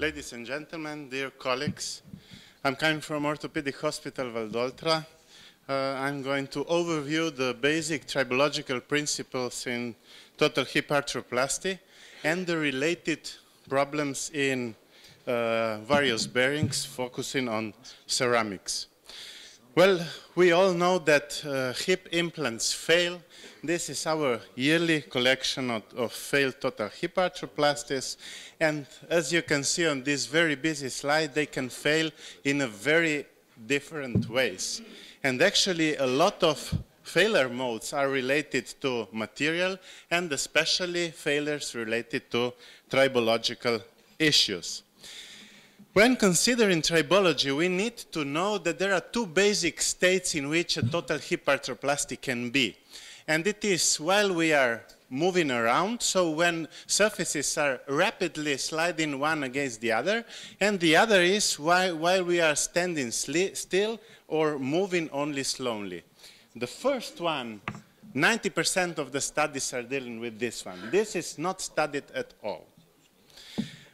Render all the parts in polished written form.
Ladies and gentlemen, dear colleagues, I'm coming from Orthopedic Hospital Valdoltra. I'm going to overview the basic tribological principles in total hip arthroplasty and the related problems in various bearings, focusing on ceramics. Well, we all know that hip implants fail. This is our yearly collection of failed total hip arthroplasties. And as you can see on this very busy slide, they can fail in a very different ways. And actually, a lot of failure modes are related to material and especially failures related to tribological issues. When considering tribology, we need to know that there are two basic states in which a total hip arthroplasty can be. And it is while we are moving around, so when surfaces are rapidly sliding one against the other, and the other is while we are standing still or moving only slowly. The first one, 90% of the studies are dealing with this one. This is not studied at all.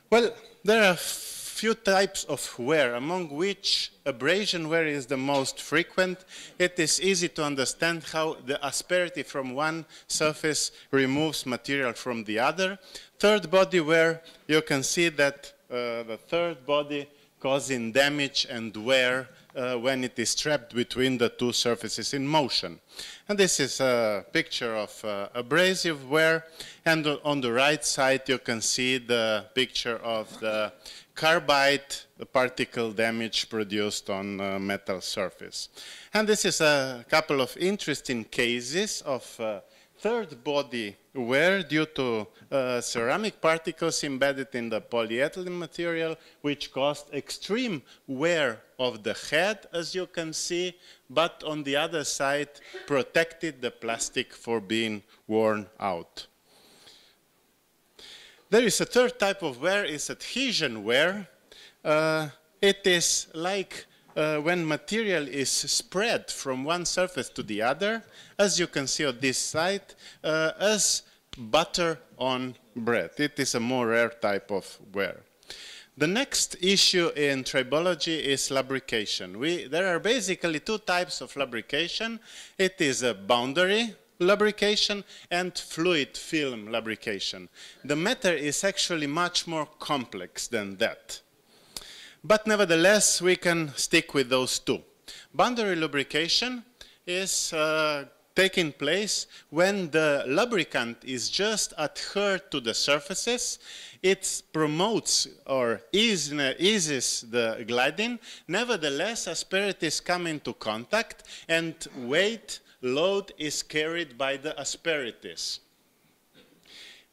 Well, there are few types of wear, among which abrasion wear is the most frequent. It is easy to understand how the asperity from one surface removes material from the other. Third body wear, you can see that the third body causing damage and wear when it is trapped between the two surfaces in motion. And this is a picture of abrasive wear, and on the right side you can see the picture of the carbide particle damage produced on a metal surface. And this is a couple of interesting cases of third body wear due to ceramic particles embedded in the polyethylene material, which caused extreme wear of the head, as you can see, but on the other side protected the plastic for being worn out. There is a third type of wear, is adhesion wear. It is like when material is spread from one surface to the other, as you can see on this side, as butter on bread. It is a more rare type of wear. The next issue in tribology is lubrication. There are basically two types of lubrication. It is a boundary lubrication and fluid film lubrication. The matter is actually much more complex than that. But nevertheless, we can stick with those two. Boundary lubrication is taking place when the lubricant is just adhered to the surfaces. It promotes or eases the gliding. Nevertheless, asperities come into contact and weight load is carried by the asperities.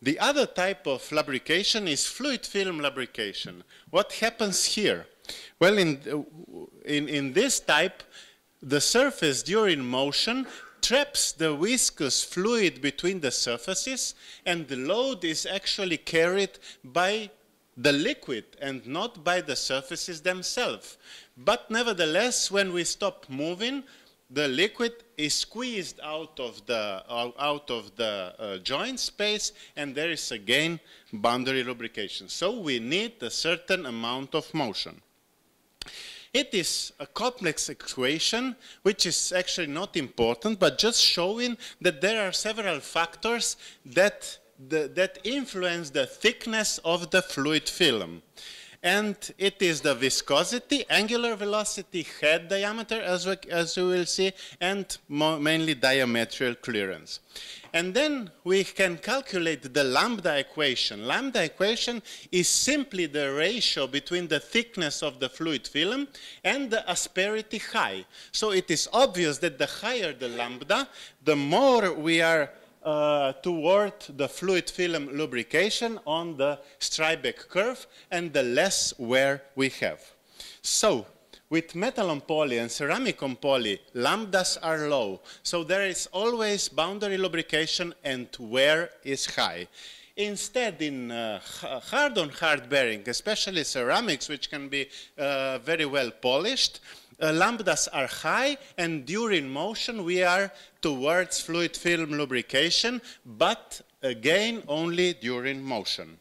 The other type of lubrication is fluid film lubrication. What happens here? Well, in this type, the surface during motion traps the viscous fluid between the surfaces, and the load is actually carried by the liquid and not by the surfaces themselves. But nevertheless, when we stop moving, the liquid is squeezed out of the joint space, and there is again boundary lubrication. So we need a certain amount of motion. It is a complex equation, which is actually not important, but just showing that there are several factors that influence the thickness of the fluid film. And it is the viscosity, angular velocity, head diameter, as you will see, and mainly diametral clearance. And then we can calculate the lambda equation. Lambda equation is simply the ratio between the thickness of the fluid film and the asperity high. So it is obvious that the higher the lambda, the more we are toward the fluid film lubrication on the Strybeck curve, and the less wear we have. So, with metal on poly and ceramic on poly, lambdas are low. So there is always boundary lubrication and wear is high. Instead, in hard-on-hard bearing, especially ceramics, which can be very well polished, lambdas are high, and during motion we are towards fluid film lubrication, but again only during motion.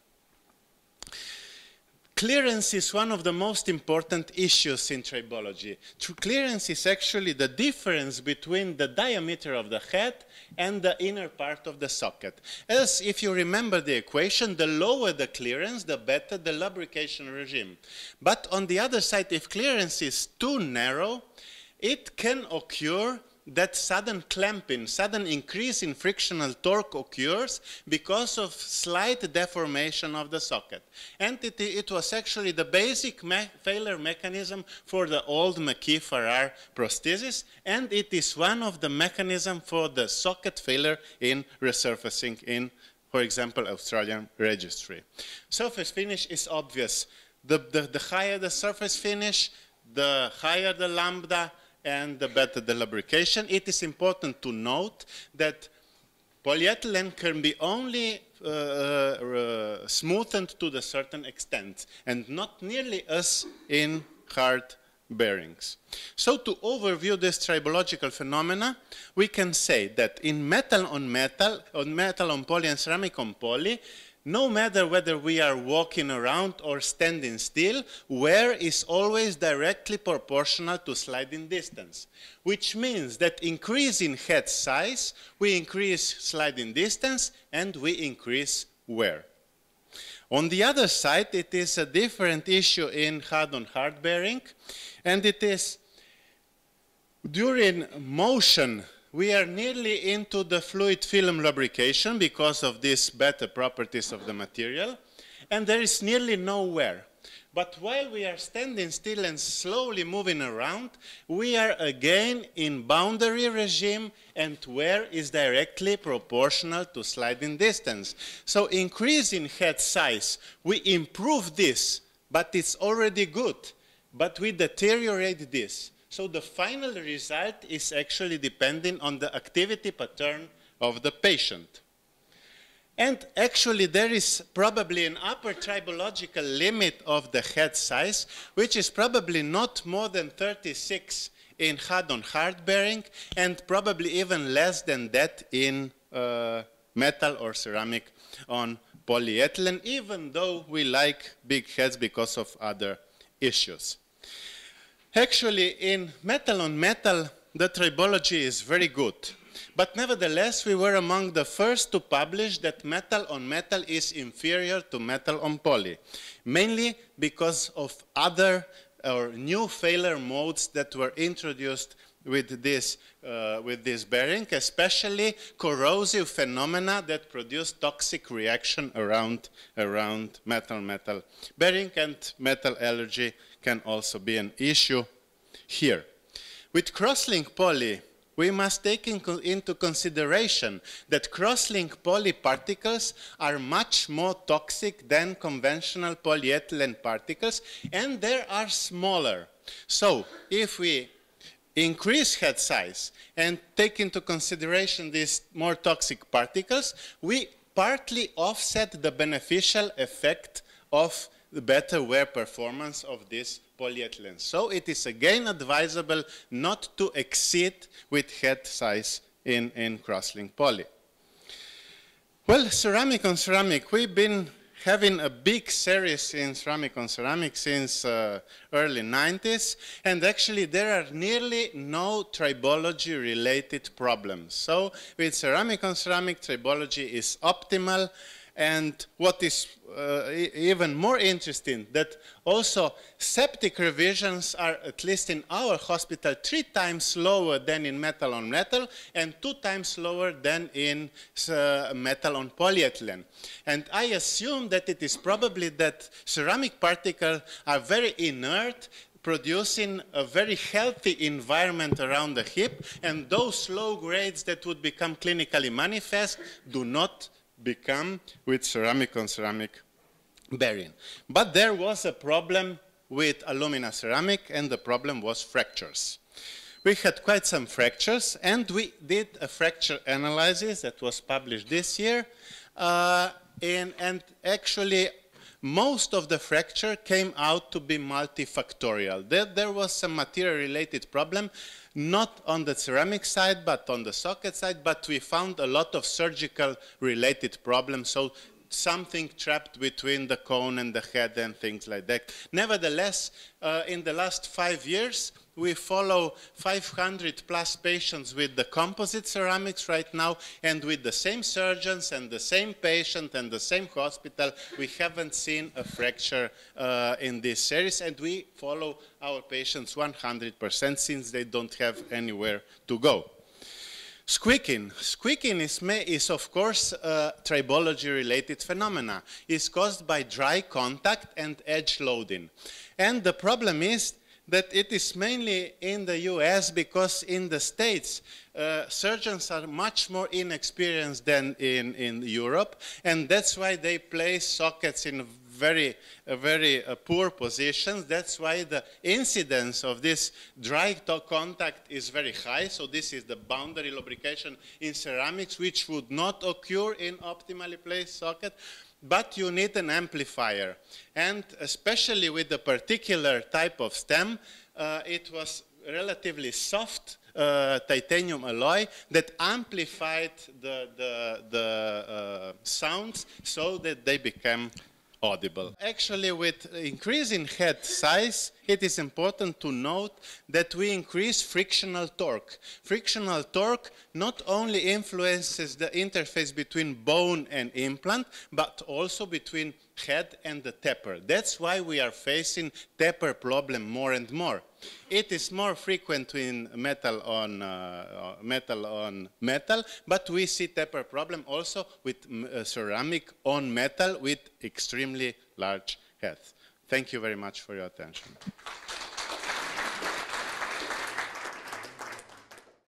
Clearance is one of the most important issues in tribology. Clearance is actually the difference between the diameter of the head and the inner part of the socket. As if you remember the equation, the lower the clearance, the better the lubrication regime. But on the other side, if clearance is too narrow, it can occur that sudden clamping, sudden increase in frictional torque occurs because of slight deformation of the socket. And it was actually the basic failure mechanism for the old McKee-Farrar prosthesis, and it is one of the mechanisms for the socket failure in resurfacing in, for example, Australian registry. Surface finish is obvious. The higher the surface finish, the higher the lambda, and the better the lubrication. It is important to note that polyethylene can be only smoothened to a certain extent and not nearly as in hard bearings. So to overview this tribological phenomena, we can say that in metal on poly and ceramic on poly, no matter whether we are walking around or standing still, wear is always directly proportional to sliding distance, which means that increasing head size, we increase sliding distance and we increase wear. On the other side, it is a different issue in hard-on-hard bearing, and it is during motion, we are nearly into the fluid film lubrication because of these better properties of the material, and there is nearly no wear. But while we are standing still and slowly moving around, we are again in boundary regime, and wear is directly proportional to sliding distance. So increasing head size, we improve this, but it's already good, but we deteriorate this. So the final result is actually depending on the activity pattern of the patient. And actually there is probably an upper tribological limit of the head size, which is probably not more than 36 in hard-on-hard bearing, and probably even less than that in metal or ceramic on polyethylene, even though we like big heads because of other issues. Actually, in metal on metal, the tribology is very good. But nevertheless, we were among the first to publish that metal on metal is inferior to metal on poly, mainly because of other or new failure modes that were introduced with this bearing, especially corrosive phenomena that produce toxic reaction around metal-metal bearing, and metal allergy can also be an issue here. With crosslink poly, we must take into consideration that crosslink poly particles are much more toxic than conventional polyethylene particles, and they are smaller. So if we increase head size and take into consideration these more toxic particles, we partly offset the beneficial effect of the better wear performance of this polyethylene. So it is again advisable not to exceed with head size in crosslink poly. Well, ceramic on ceramic, we've been having a big series in ceramic on ceramic since early 90s, and actually there are nearly no tribology related problems. So with ceramic on ceramic, tribology is optimal. And what is even more interesting, that also septic revisions are, at least in our hospital, 3 times lower than in metal on metal and 2 times lower than in metal on polyethylene. And I assume that it is probably that ceramic particles are very inert, producing a very healthy environment around the hip, and those low grades that would become clinically manifest do not become with ceramic on ceramic bearing. But there was a problem with alumina ceramic, and the problem was fractures. We had quite some fractures, and we did a fracture analysis that was published this year, and actually most of the fracture came out to be multifactorial. There was some material-related problem, not on the ceramic side, but on the socket side, but we found a lot of surgical-related problems. So something trapped between the cone and the head and things like that. Nevertheless, in the last 5 years, we follow 500 plus patients with the composite ceramics right now, and with the same surgeons and the same patient and the same hospital, we haven't seen a fracture in this series, and we follow our patients 100% since they don't have anywhere to go. Squeaking. Squeaking is of course a tribology-related phenomena. It's caused by dry contact and edge loading. And the problem is that it is mainly in the US, because in the States, surgeons are much more inexperienced than in Europe, and that's why they place sockets in very poor positions. That's why the incidence of this dry contact is very high. So this is the boundary lubrication in ceramics, which would not occur in optimally placed socket. But you need an amplifier, and especially with the particular type of stem, it was relatively soft titanium alloy that amplified the sounds so that they became audible. Actually, with increasing head size, it is important to note that we increase frictional torque. Frictional torque not only influences the interface between bone and implant, but also between head and the taper. That's why we are facing taper problem more and more. It is more frequent in metal on metal, but we see taper problem also with ceramic on metal with extremely large heads. Thank you very much for your attention.